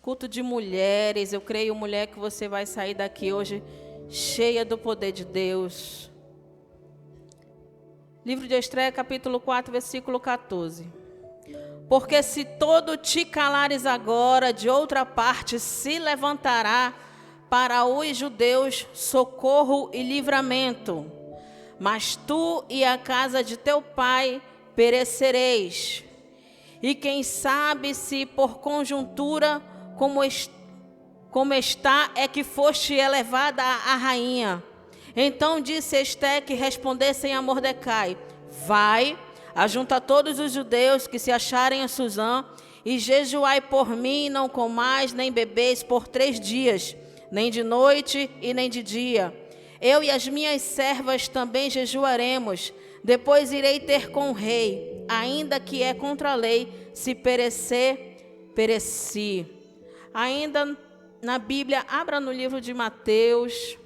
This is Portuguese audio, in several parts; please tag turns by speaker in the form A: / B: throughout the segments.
A: culto de mulheres. Eu creio, mulher, que você vai sair daqui hoje cheia do poder de Deus. Livro de Estreia, capítulo 4, versículo 14. Porque se todo te calares agora, de outra parte se levantará para os judeus socorro e livramento. Mas tu e a casa de teu pai perecereis. E quem sabe se por conjuntura como está é que foste elevada a rainha. Então disse Esté que respondessem a Mordecai: vai, ajunta todos os judeus que se acharem em Susã, e jejuai por mim, não comais nem bebeis por 3 dias, nem de noite e nem de dia. Eu e as minhas servas também jejuaremos. Depois irei ter com o rei, ainda que é contra a lei, se perecer, pereci. Ainda na Bíblia, abra no livro de Mateus,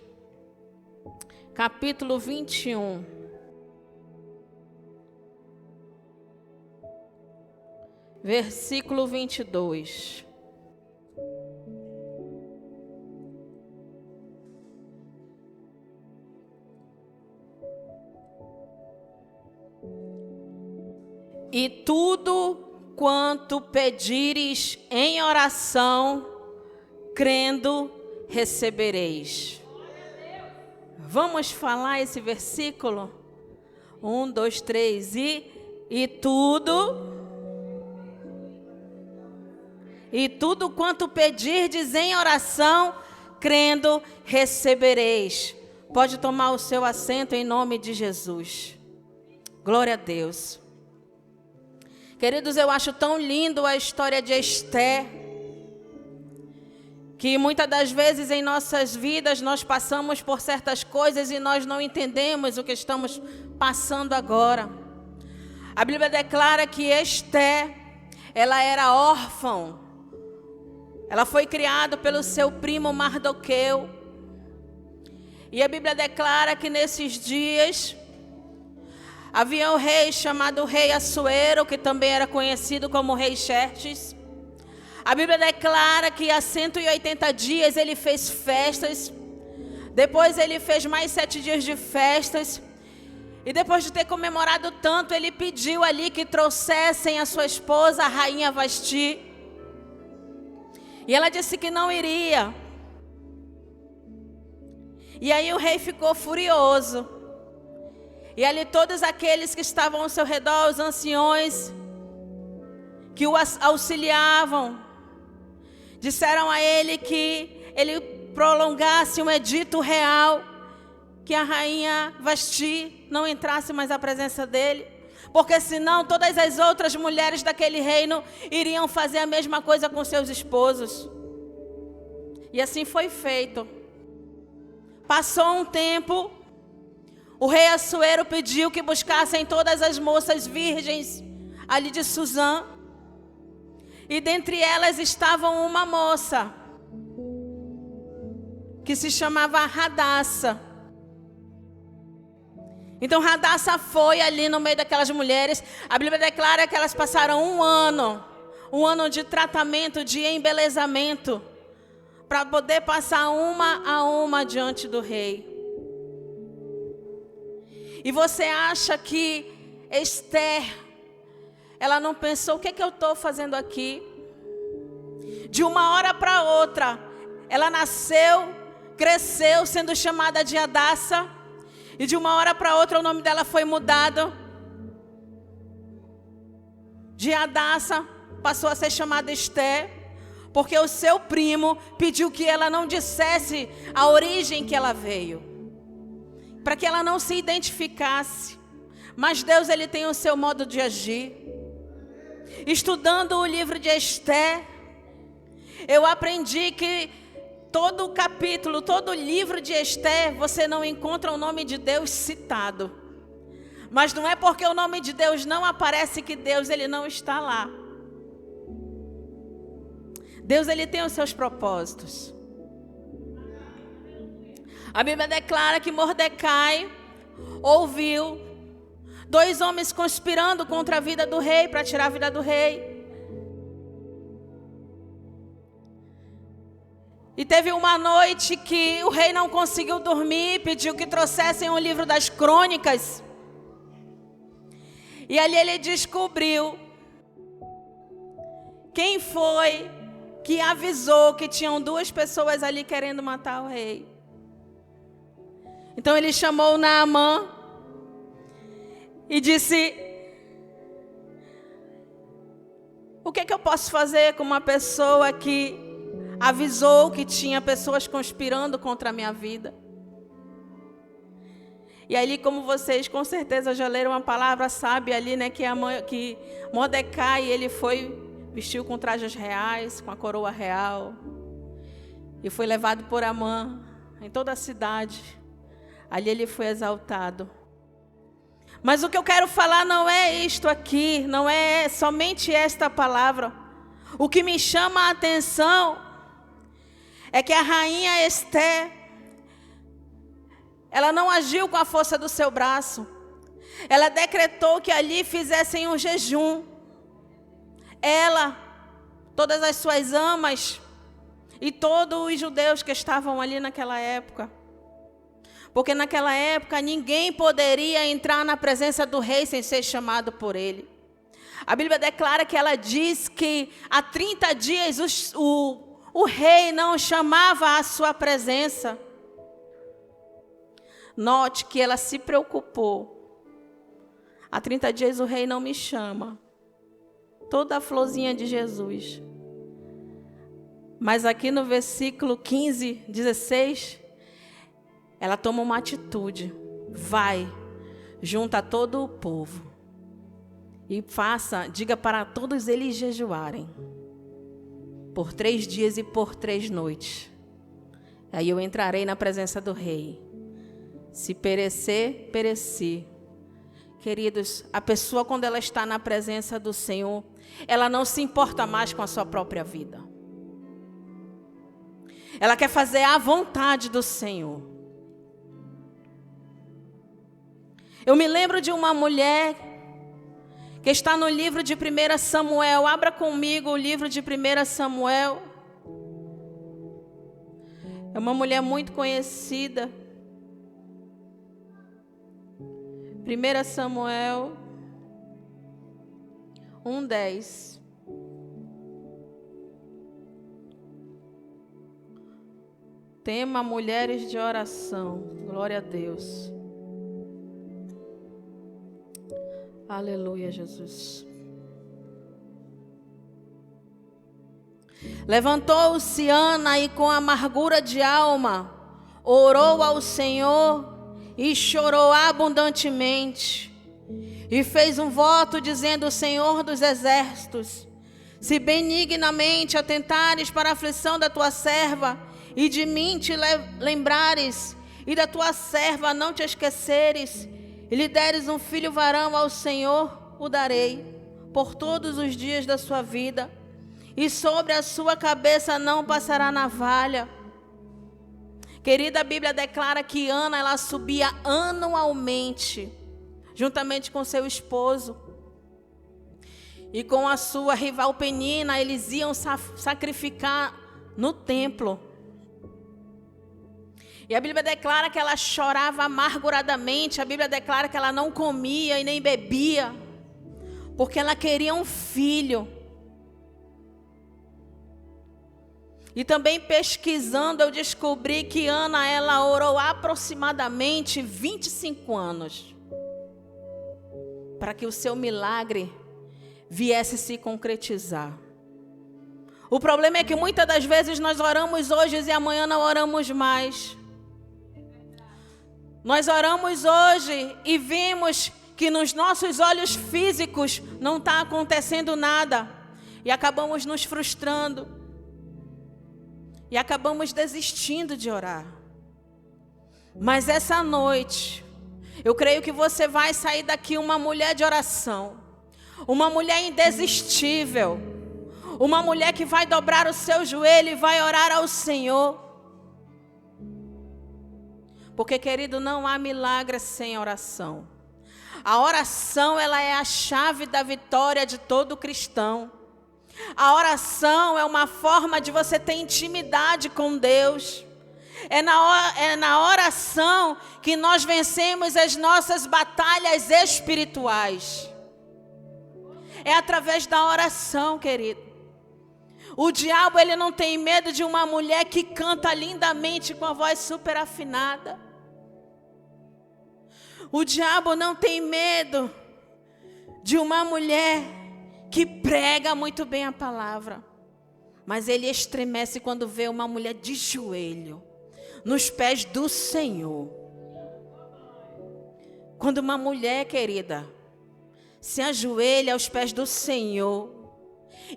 A: capítulo 21. Versículo 22. E tudo quanto pedires em oração, crendo, recebereis. Vamos falar esse versículo? 1, 2, 3. E tudo quanto pedirdes em oração, crendo, recebereis. Pode tomar o seu assento em nome de Jesus. Glória a Deus. Queridos, eu acho tão lindo a história de Esté, que muitas das vezes em nossas vidas nós passamos por certas coisas e nós não entendemos o que estamos passando agora. A Bíblia declara que Esté, ela era órfã. Ela foi criada pelo seu primo Mardoqueu. E a Bíblia declara que nesses dias havia um rei chamado rei Assuero, que também era conhecido como rei Xerxes. A Bíblia declara que há 180 dias ele fez festas. Depois ele fez mais 7 dias de festas. E depois de ter comemorado tanto, ele pediu ali que trouxessem a sua esposa, a rainha Vasti. E ela disse que não iria. E aí o rei ficou furioso. E ali todos aqueles que estavam ao seu redor, os anciões, que o auxiliavam, disseram a ele que ele prolongasse um edito real, que a rainha Vasti não entrasse mais à presença dele, porque senão todas as outras mulheres daquele reino iriam fazer a mesma coisa com seus esposos. E assim foi feito. Passou um tempo. O rei Assuero pediu que buscassem todas as moças virgens ali de Susã. E dentre elas estava uma moça que se chamava Radassa. Então Radassa foi ali no meio daquelas mulheres. A Bíblia declara que elas passaram um ano de tratamento, de embelezamento, para poder passar uma a uma diante do rei. E você acha que Esther, ela não pensou, o que é que eu estou fazendo aqui? De uma hora para outra, ela nasceu, cresceu, sendo chamada de Hadassa. E de uma hora para outra o nome dela foi mudado. De Hadassa, passou a ser chamada Esther. Porque o seu primo pediu que ela não dissesse a origem que ela veio, para que ela não se identificasse. Mas Deus, ele tem o seu modo de agir. Estudando o livro de Esther, eu aprendi que todo o capítulo, todo o livro de Esther, você não encontra o nome de Deus citado. Mas não é porque o nome de Deus não aparece que Deus, ele não está lá. Deus, ele tem os seus propósitos. A Bíblia declara que Mordecai ouviu 2 homens conspirando contra a vida do rei, para tirar a vida do rei. E teve uma noite que o rei não conseguiu dormir, pediu que trouxessem um livro das crônicas. E ali ele descobriu quem foi que avisou que tinham 2 pessoas ali querendo matar o rei. Então ele chamou Naamã e disse: o que eu posso fazer com uma pessoa que avisou que tinha pessoas conspirando contra a minha vida? E ali, como vocês com certeza já leram uma palavra sábia ali, né, que Mordecai, ele vestiu com trajes reais, com a coroa real, e foi levado por Amã em toda a cidade. Ali ele foi exaltado. Mas o que eu quero falar não é isto aqui, não é somente esta palavra. O que me chama a atenção é que a rainha Esther, ela não agiu com a força do seu braço. Ela decretou que ali fizessem um jejum. Ela, todas as suas amas e todos os judeus que estavam ali naquela época. Porque naquela época ninguém poderia entrar na presença do rei sem ser chamado por ele. A Bíblia declara que ela diz que há 30 dias o rei não chamava a sua presença. Note que ela se preocupou. Há 30 dias o rei não me chama. Toda a florzinha de Jesus. Mas aqui no versículo 15, 16, ela toma uma atitude. Vai, junta todo o povo. E diga para todos eles jejuarem. Por 3 dias e por 3 noites. Aí eu entrarei na presença do rei. Se perecer, pereci. Queridos, a pessoa quando ela está na presença do Senhor, ela não se importa mais com a sua própria vida. Ela quer fazer a vontade do Senhor. Eu me lembro de uma mulher que está no livro de 1 Samuel. Abra comigo o livro de 1 Samuel. É uma mulher muito conhecida. 1 Samuel 1:10. Tema: mulheres de oração. Glória a Deus. Aleluia, Jesus. Levantou-se Ana e com amargura de alma orou ao Senhor e chorou abundantemente. E fez um voto dizendo: Senhor dos exércitos, se benignamente atentares para a aflição da tua serva e de mim te lembrares e da tua serva não te esqueceres e lhe deres um filho varão ao Senhor, o darei por todos os dias da sua vida, e sobre a sua cabeça não passará navalha. Querida, a Bíblia declara que Ana, ela subia anualmente, juntamente com seu esposo, e com a sua rival Penina, eles iam sacrificar no templo. E a Bíblia declara que ela chorava amarguradamente. A Bíblia declara que ela não comia e nem bebia, porque ela queria um filho. E também pesquisando, eu descobri que Ana, ela orou aproximadamente 25 anos para que o seu milagre viesse se concretizar. O problema é que muitas das vezes nós oramos hoje e amanhã não oramos mais. Nós oramos hoje e vimos que nos nossos olhos físicos não está acontecendo nada. E acabamos nos frustrando. E acabamos desistindo de orar. Mas essa noite, eu creio que você vai sair daqui uma mulher de oração. Uma mulher indesistível. Uma mulher que vai dobrar o seu joelho e vai orar ao Senhor. Porque, querido, não há milagre sem oração. A oração, ela é a chave da vitória de todo cristão. A oração é uma forma de você ter intimidade com Deus. É na oração que nós vencemos as nossas batalhas espirituais. É através da oração, querido. O diabo, ele não tem medo de uma mulher que canta lindamente com a voz super afinada. O diabo não tem medo de uma mulher que prega muito bem a palavra. Mas ele estremece quando vê uma mulher de joelho nos pés do Senhor. Quando uma mulher, querida, se ajoelha aos pés do Senhor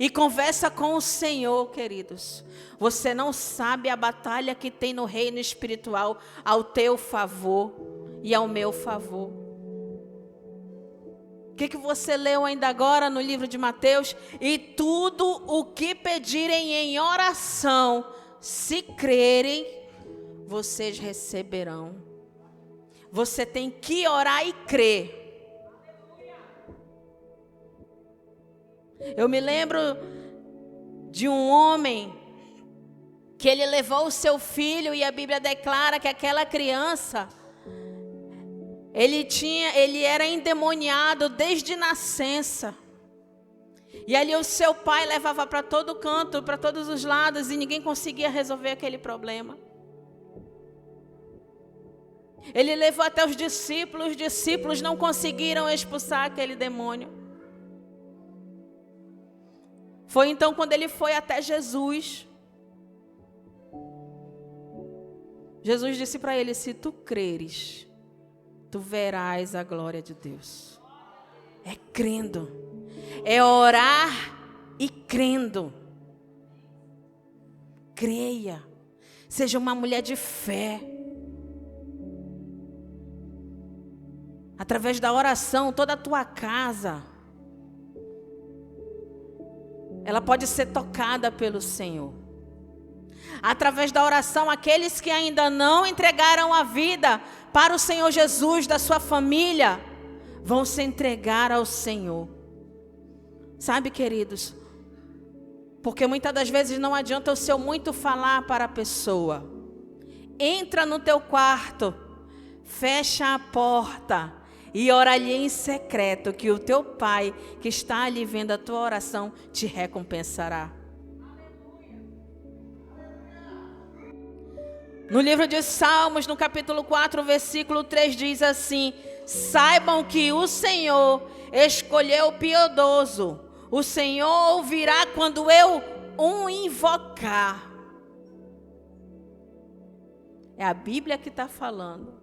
A: e conversa com o Senhor, queridos, você não sabe a batalha que tem no reino espiritual ao teu favor e ao meu favor. O que você leu ainda agora no livro de Mateus? E tudo o que pedirem em oração, se crerem, vocês receberão. Você tem que orar e crer. Eu me lembro de um homem que ele levou o seu filho e a Bíblia declara que aquela criança, ele era endemoniado desde nascença. E ali o seu pai levava para todo canto, para todos os lados, e ninguém conseguia resolver aquele problema. Ele levou até os discípulos não conseguiram expulsar aquele demônio. Foi então quando ele foi até Jesus. Jesus disse para ele: se tu creres, tu verás a glória de Deus. É crendo, é orar e crendo. Creia, seja uma mulher de fé. Através da oração, toda a tua casa, ela pode ser tocada pelo Senhor. Através da oração, aqueles que ainda não entregaram a vida para o Senhor Jesus, da sua família, vão se entregar ao Senhor. Sabe, queridos, porque muitas das vezes não adianta o seu muito falar para a pessoa. Entra no teu quarto, fecha a porta e ora ali em secreto, que o teu Pai, que está ali vendo a tua oração, te recompensará. No livro de Salmos, no capítulo 4, versículo 3, diz assim: saibam que o Senhor escolheu o piedoso. O Senhor ouvirá quando eu o invocar. É a Bíblia que está falando.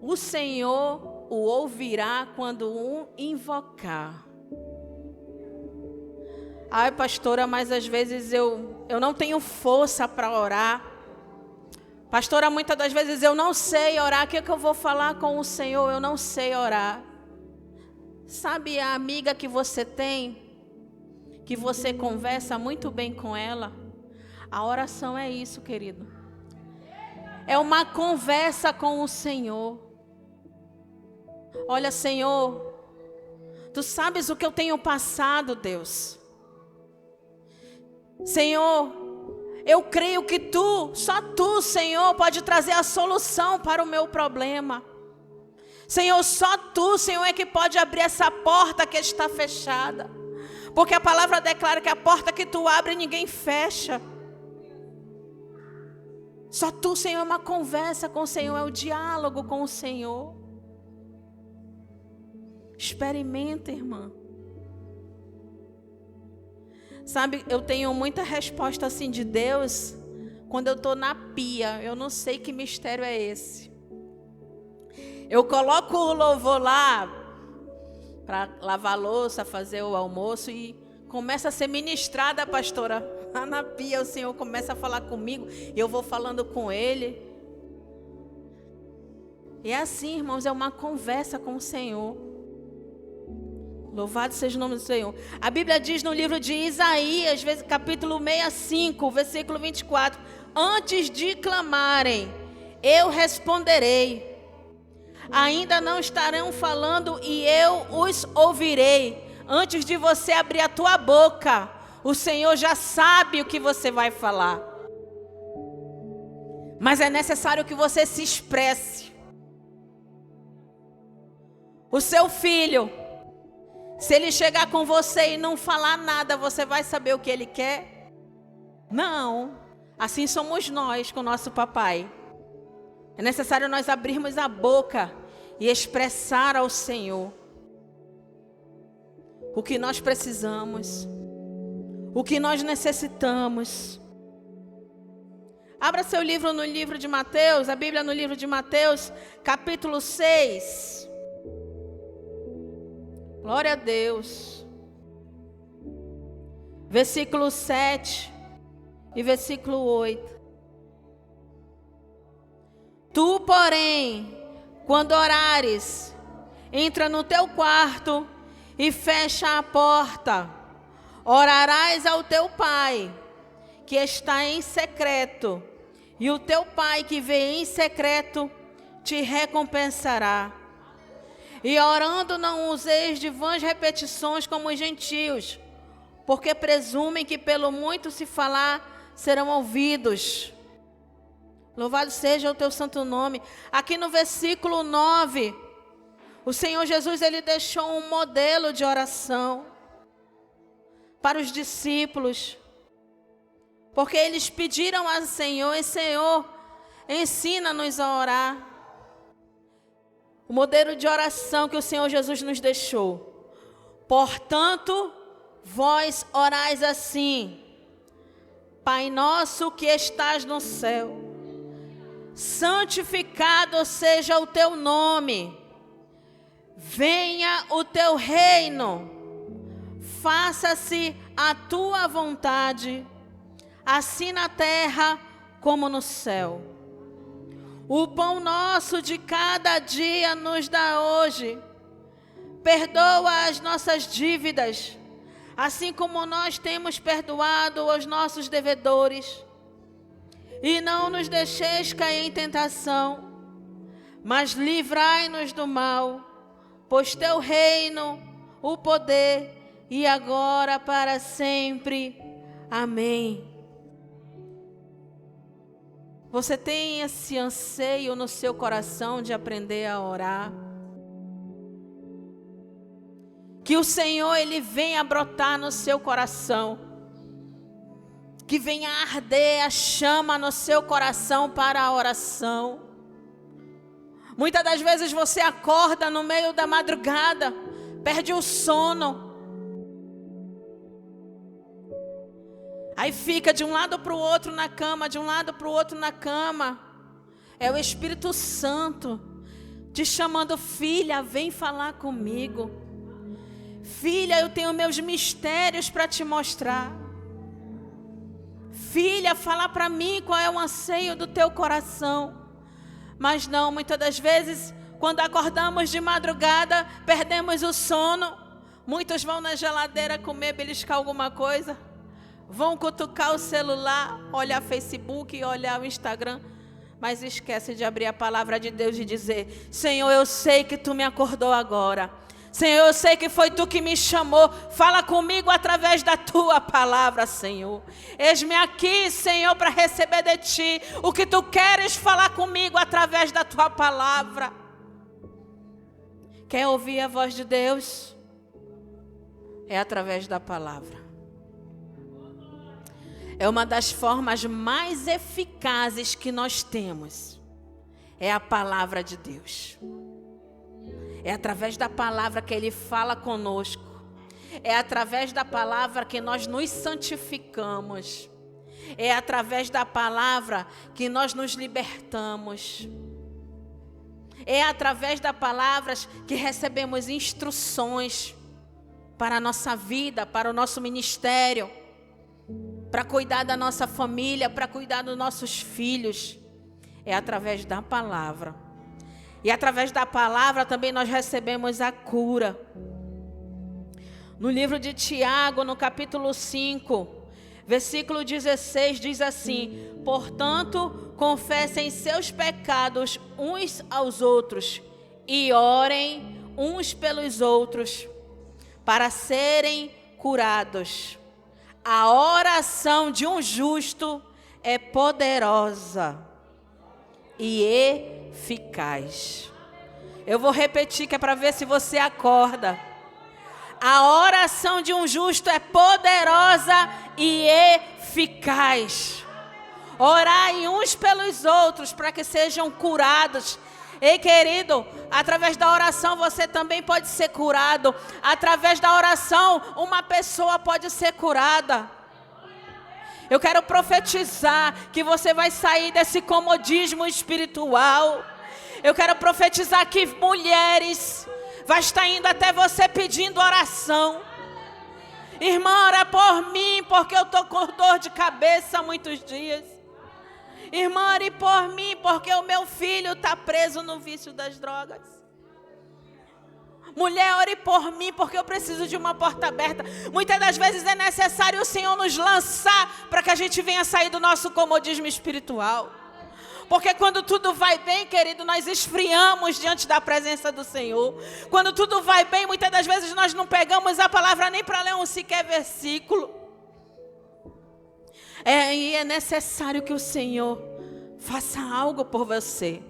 A: O Senhor o ouvirá quando o invocar. Ai, pastora, mas às vezes eu não tenho força para orar. Pastora, muitas das vezes eu não sei orar. O que é que eu vou falar com o Senhor? Eu não sei orar. Sabe a amiga que você tem, que você conversa muito bem com ela? A oração é isso, querido. É uma conversa com o Senhor. Olha, Senhor, tu sabes o que eu tenho passado, Deus. Senhor, eu creio que só tu, Senhor, pode trazer a solução para o meu problema. Senhor, só tu, Senhor, é que pode abrir essa porta que está fechada. Porque a palavra declara que a porta que tu abre, ninguém fecha. Só tu, Senhor, é uma conversa com o Senhor, é o diálogo com o Senhor. Experimenta, irmã. Sabe, eu tenho muita resposta assim de Deus quando eu estou na pia. Eu não sei que mistério é esse. Eu coloco o louvor lá para lavar a louça, fazer o almoço e começa a ser ministrada, pastora. Lá na pia o Senhor começa a falar comigo e eu vou falando com Ele. E é assim, irmãos, é uma conversa com o Senhor. Louvado seja o nome do Senhor. A Bíblia diz no livro de Isaías, capítulo 65, versículo 24: antes de clamarem, eu responderei. Ainda não estarão falando e eu os ouvirei. Antes de você abrir a tua boca, O Senhor já sabe o que você vai falar. Mas é necessário que você se expresse. O seu filho, se ele chegar com você e não falar nada, você vai saber o que ele quer? Não. Assim somos nós com o nosso papai. É necessário nós abrirmos a boca e expressar ao Senhor o que nós precisamos, o que nós necessitamos. Abra seu livro no livro de Mateus, a Bíblia no livro de Mateus, capítulo 6. Glória a Deus. Versículo 7 e versículo 8. Tu, porém, quando orares, entra no teu quarto e fecha a porta. Orarás ao teu pai, que está em secreto, e o teu pai que vê em secreto te recompensará. E orando não useis de vãs repetições como os gentios, porque presumem que pelo muito se falar serão ouvidos. Louvado seja o teu santo nome. Aqui no versículo 9, o Senhor Jesus, ele deixou um modelo de oração para os discípulos. Porque eles pediram ao Senhor, e Senhor, ensina-nos a orar. O modelo de oração que o Senhor Jesus nos deixou. Portanto, vós orais assim: Pai nosso que estás no céu, santificado seja o teu nome. Venha o teu reino. Faça-se a tua vontade, assim na terra como no céu. O pão nosso de cada dia nos dá hoje. Perdoa as nossas dívidas, assim como nós temos perdoado aos nossos devedores. E não nos deixeis cair em tentação, mas livrai-nos do mal, pois teu reino, o poder e agora para sempre. Amém. Você tem esse anseio no seu coração de aprender a orar? Que o Senhor, ele venha brotar no seu coração. Que venha arder a chama no seu coração para a oração. Muitas das vezes você acorda no meio da madrugada, perde o sono. Aí fica de um lado para o outro na cama, de um lado para o outro na cama. É o Espírito Santo te chamando: filha, vem falar comigo. Filha, eu tenho meus mistérios para te mostrar. Filha, fala para mim qual é o anseio do teu coração. Mas não, muitas das vezes, quando acordamos de madrugada, perdemos o sono. Muitos vão na geladeira comer, beliscar alguma coisa. Vão cutucar o celular, olhar Facebook, olhar o Instagram. Mas esquece de abrir a palavra de Deus e dizer: Senhor, eu sei que tu me acordou agora. Senhor, eu sei que foi tu que me chamou. Fala comigo através da tua palavra, Senhor. Eis-me aqui, Senhor, para receber de ti o que tu queres falar comigo através da tua palavra. Quer ouvir a voz de Deus? É através da palavra. É uma das formas mais eficazes que nós temos. É a palavra de Deus. É através da palavra que Ele fala conosco. É através da palavra que nós nos santificamos. É através da palavra que nós nos libertamos. É através das palavras que recebemos instruções para a nossa vida, para o nosso ministério, para cuidar da nossa família, para cuidar dos nossos filhos. É através da palavra. E através da palavra também nós recebemos a cura. No livro de Tiago, no capítulo 5, versículo 16, diz assim: portanto, confessem seus pecados uns aos outros e orem uns pelos outros, para serem curados. A oração de um justo é poderosa e eficaz. Eu vou repetir que é para ver se você acorda. A oração de um justo é poderosa e eficaz. Orai uns pelos outros para que sejam curados. Ei, querido, através da oração você também pode ser curado. Através da oração, uma pessoa pode ser curada. Eu quero profetizar que você vai sair desse comodismo espiritual. Eu quero profetizar que mulheres vai estar indo até você pedindo oração. Irmã, ora por mim, porque eu estou com dor de cabeça há muitos dias. Irmã, ore por mim, porque o meu filho está preso no vício das drogas. Mulher, ore por mim, porque eu preciso de uma porta aberta. Muitas das vezes é necessário o Senhor nos lançar para que a gente venha sair do nosso comodismo espiritual. Porque quando tudo vai bem, querido, nós esfriamos diante da presença do Senhor. Quando tudo vai bem, muitas das vezes nós não pegamos a palavra nem para ler um sequer versículo. E é necessário que o Senhor faça algo por você.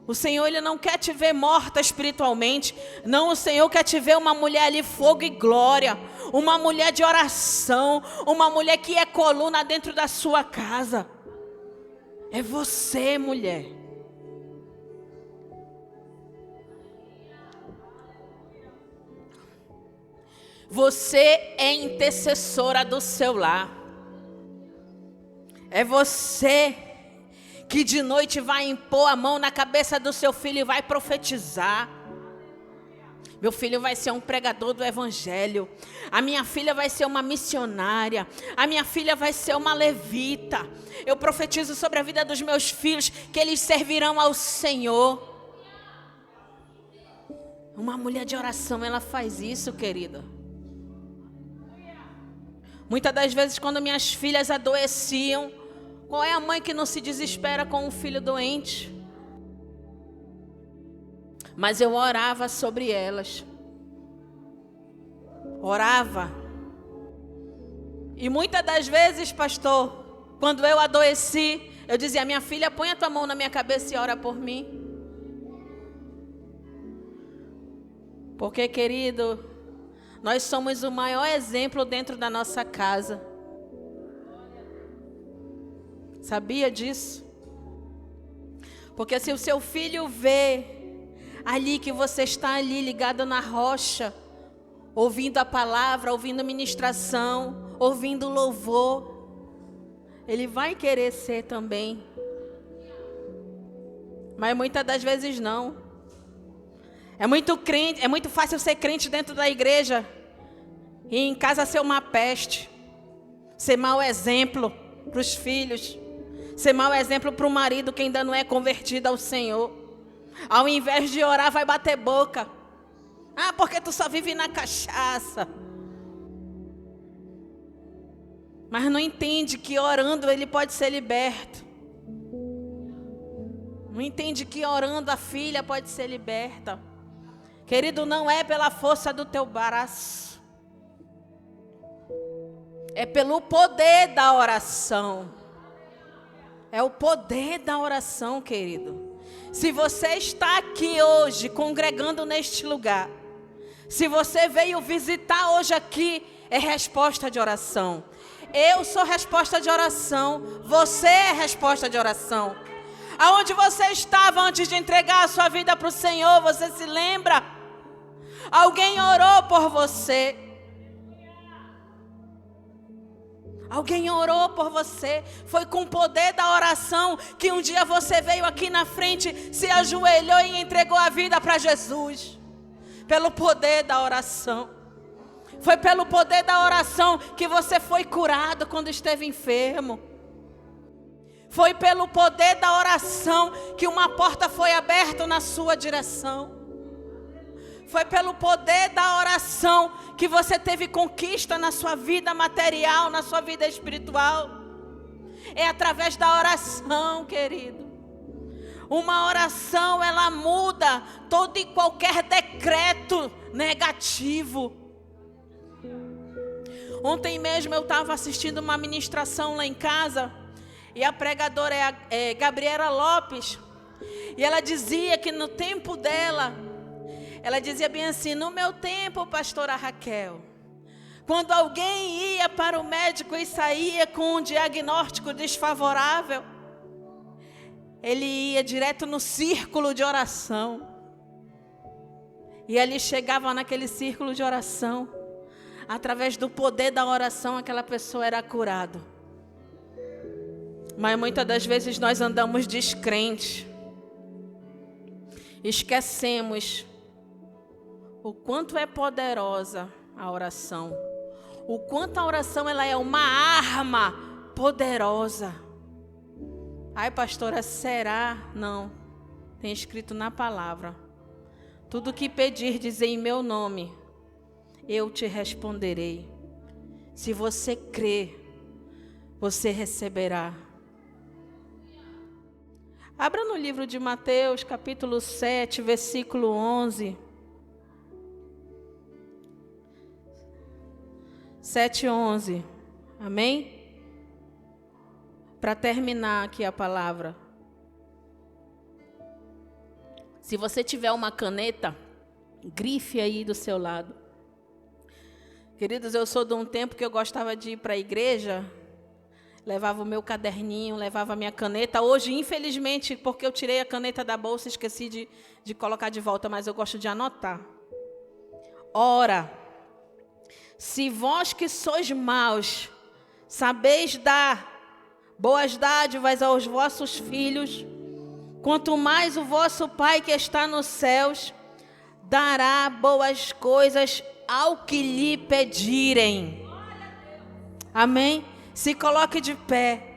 A: O Senhor, Ele não quer te ver morta espiritualmente. Não, o Senhor quer te ver uma mulher ali, fogo e glória. Uma mulher de oração. Uma mulher que é coluna dentro da sua casa. É você, mulher. Você é intercessora do seu lar. É você que de noite vai impor a mão na cabeça do seu filho e vai profetizar. Meu filho vai ser um pregador do evangelho. A minha filha vai ser uma missionária. A minha filha vai ser uma levita. Eu profetizo sobre a vida dos meus filhos que eles servirão ao Senhor. Uma mulher de oração, ela faz isso, querida. Muitas das vezes quando minhas filhas adoeciam, qual é a mãe que não se desespera com um filho doente? Mas eu orava sobre elas. Orava. E muitas das vezes, pastor, quando eu adoeci, eu dizia, minha filha, põe a tua mão na minha cabeça e ora por mim. Porque, querido, nós somos o maior exemplo dentro da nossa casa. Sabia disso? Porque se o seu filho vê ali que você está ali ligado na rocha, ouvindo a palavra, ouvindo ministração, ouvindo louvor, ele vai querer ser também. Mas muitas das vezes não. É muito fácil ser crente dentro da igreja e em casa ser uma peste, ser mau exemplo para os filhos, ser mau exemplo para o marido que ainda não é convertido ao Senhor. Ao invés de orar, vai bater boca. Ah, porque tu só vive na cachaça. Mas não entende que orando ele pode ser liberto. Não entende que orando a filha pode ser liberta. Querido, não é pela força do teu braço. É pelo poder da oração. É o poder da oração, querido. Se você está aqui hoje, congregando neste lugar, se você veio visitar hoje aqui, é resposta de oração. Eu sou resposta de oração, você é resposta de oração. Aonde você estava antes de entregar a sua vida para o Senhor, você se lembra? Alguém orou por você. Alguém orou por você. Foi com o poder da oração que um dia você veio aqui na frente, se ajoelhou e entregou a vida para Jesus. Pelo poder da oração. Foi pelo poder da oração que você foi curado quando esteve enfermo. Foi pelo poder da oração que uma porta foi aberta na sua direção. Foi pelo poder da oração que você teve conquista na sua vida material, na sua vida espiritual. É através da oração, querido. Uma oração, ela muda todo e qualquer decreto negativo. Ontem mesmo eu estava assistindo uma ministração lá em casa, e a pregadora é Gabriela Lopes, e ela dizia que no tempo dela, ela dizia bem assim: no meu tempo, pastora Raquel, quando alguém ia para o médico e saía com um diagnóstico desfavorável, ele ia direto no círculo de oração. E ali chegava naquele círculo de oração. Através do poder da oração, aquela pessoa era curada. Mas muitas das vezes nós andamos descrentes. Esquecemos o quanto é poderosa a oração. O quanto a oração ela é uma arma poderosa. Ai, pastora, será? Não. Tem escrito na palavra: tudo que pedir, dizer em meu nome, eu te responderei. Se você crer, você receberá. Abra no livro de Mateus, capítulo 7, versículo 11. 7:11. Amém? Para terminar aqui a palavra. Se você tiver uma caneta, grife aí do seu lado. Queridos, eu sou de um tempo que eu gostava de ir para a igreja, levava o meu caderninho, levava a minha caneta. Hoje, infelizmente, porque eu tirei a caneta da bolsa, esqueci de colocar de volta, mas eu gosto de anotar. Ora, se vós que sois maus, sabeis dar boas dádivas aos vossos filhos, quanto mais o vosso Pai que está nos céus dará boas coisas ao que lhe pedirem. Amém? Se coloque de pé.